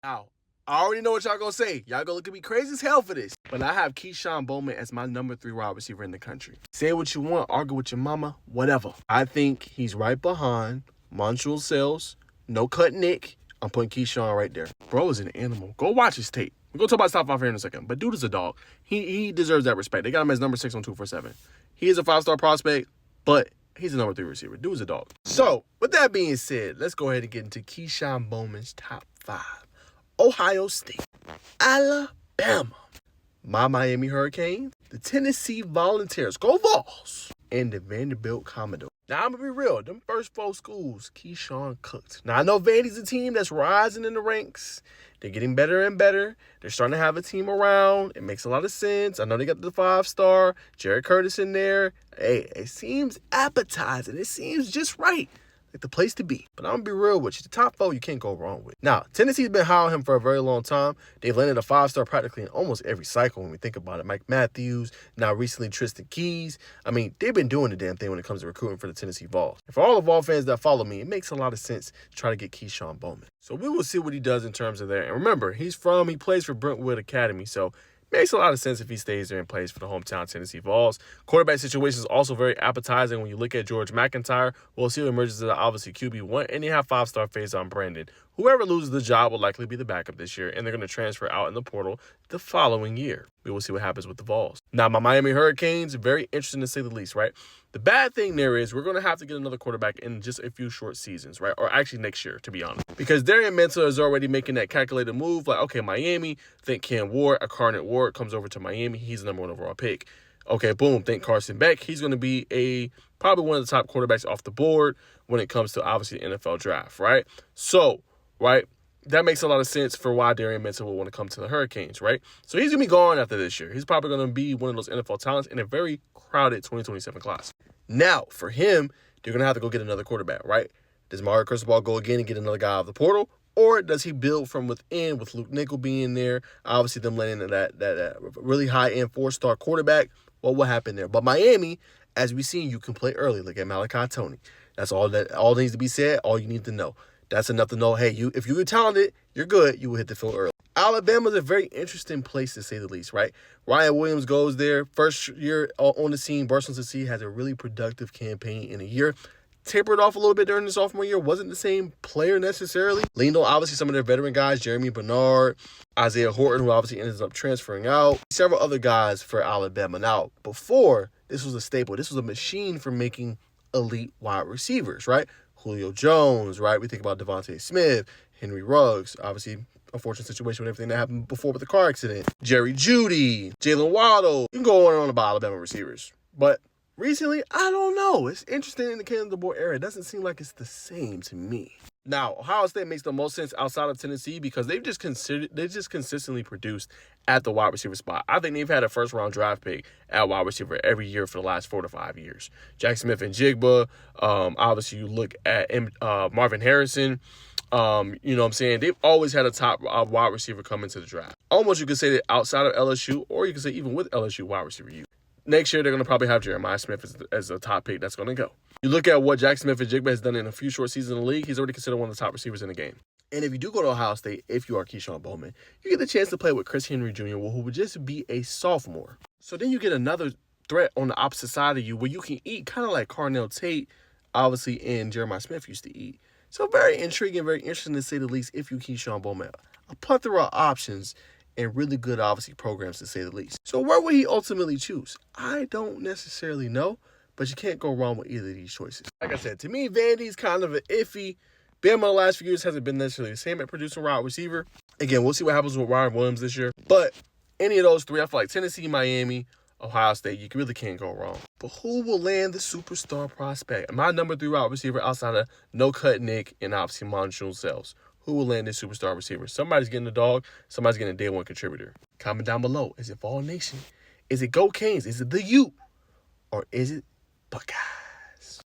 Now, I already know what y'all gonna say. Y'all gonna look at me crazy as hell for this. But I have Kesean Bowman as my number 3 wide receiver in the country. Say what you want, argue with your mama, whatever. I think he's right behind Montreal Sales, No Cut Nick. I'm putting Kesean right there. Bro is an animal. Go watch his tape. We're going to talk about his top 5 here in a second. But dude is a dog. He deserves that respect. They got him as number 6 on 247. He is a 5-star prospect, but he's a number 3 receiver. Dude is a dog. So, with that being said, let's go ahead and get into Kesean Bowman's top 5. Ohio State, Alabama, my Miami Hurricanes, the Tennessee Volunteers, go Vols, and the Vanderbilt Commodores. Now, I'm going to be real. Them first 4 schools, Kesean cooked. Now, I know Vandy's a team that's rising in the ranks. They're getting better and better. They're starting to have a team around. It makes a lot of sense. I know they got the 5-star, Jared Curtis in there. Hey, it seems appetizing. It seems just right. Like the place to be. But I'm going to be real with you. The top 4 you can't go wrong with. Now, Tennessee's been high on him for a very long time. They've landed a 5-star practically in almost every cycle when we think about it. Mike Matthews, now recently Tristan Keys. I mean, they've been doing the damn thing when it comes to recruiting for the Tennessee Vols. And for all the Vol fans that follow me, it makes a lot of sense to try to get Kesean Bowman. So we will see what he does in terms of there. And remember, he plays for Brentwood Academy, so makes a lot of sense if he stays there and plays for the hometown Tennessee Vols. Quarterback situation is also very appetizing when you look at George McIntyre. We'll see who emerges as obviously QB1, and they have 5-star phase on Brandon. Whoever loses the job will likely be the backup this year, and they're going to transfer out in the portal the following year. We will see what happens with the Vols. Now, my Miami Hurricanes, very interesting to say the least, right? The bad thing there is we're going to have to get another quarterback in just a few short seasons, right? Or actually next year, to be honest. Because Darian Mentor is already making that calculated move. Like, okay, Miami, think Cam Ward, Incarnate Ward comes over to Miami. He's the number 1 overall pick. Okay, boom, think Carson Beck. He's going to be probably one of the top quarterbacks off the board when it comes to, obviously, the NFL draft, right? So, right, that makes a lot of sense for why Darian Mentor will want to come to the Hurricanes, right? So he's going to be gone after this year. He's probably going to be one of those NFL talents in a very crowded 2027 class. Now, for him, they're going to have to go get another quarterback, right? Does Mario Cristobal go again and get another guy out of the portal? Or does he build from within with Luke Nickel being there? Obviously, them landing that really high-end 4-star quarterback. What will happen there? But Miami, as we've seen, you can play early. Look at Malachi Tony. That's all needs to be said, all you need to know. That's enough to know, hey, if you're talented, you're good, you will hit the field early. Alabama's a very interesting place, to say the least, right? Ryan Williams goes there. First year on the scene, Barcelona CC has a really productive campaign in a year. Tapered off a little bit during the sophomore year. Wasn't the same player necessarily. Leaned on, obviously, some of their veteran guys, Jeremy Bernard, Isaiah Horton, who obviously ends up transferring out. Several other guys for Alabama. Now, before, this was a staple. This was a machine for making elite wide receivers, right? Julio Jones, right? We think about Devontae Smith, Henry Ruggs, obviously, unfortunate situation with everything that happened before with the car accident. Jerry Jeudy, Jalen Waddle. You can go on and on about Alabama receivers. But recently, I don't know. It's interesting in the Kalen DeBoer era. It doesn't seem like it's the same to me. Now, Ohio State makes the most sense outside of Tennessee because they've just consistently produced at the wide receiver spot. I think they've had a first-round draft pick at wide receiver every year for the last 4 to 5 years. Jack Smith and Jigba. Obviously, you look at Marvin Harrison. You know what I'm saying? They've always had a top wide receiver come into the draft. Almost you could say that outside of LSU, or you could say even with LSU wide receiver youth. Next year, they're going to probably have Jeremiah Smith as a top pick that's going to go. You look at what Jack Smith and Jigba has done in a few short seasons in the league, he's already considered one of the top receivers in the game. And if you do go to Ohio State, if you are Kesean Bowman, you get the chance to play with Chris Henry Jr., who would just be a sophomore. So then you get another threat on the opposite side of you where you can eat kind of like Carnell Tate, obviously, and Jeremiah Smith used to eat. So very intriguing, very interesting to say the least if you Kesean Bowman. A plethora of options and really good, obviously, programs to say the least. So where would he ultimately choose? I don't necessarily know, but you can't go wrong with either of these choices. Like I said, to me, Vandy's kind of an iffy. Bama the last few years hasn't been necessarily the same at producing wide receiver. Again, we'll see what happens with Ryan Williams this year. But any of those 3, I feel like Tennessee, Miami, Ohio State, you really can't go wrong. But who will land the superstar prospect? My number 3 wide receiver outside of No Cut Nick and obviously Montreal Sales. Who will land this superstar receiver? Somebody's getting a dog. Somebody's getting a day 1 contributor. Comment down below. Is it Vol Nation? Is it Go Canes? Is it the U? Or is it Buckeye?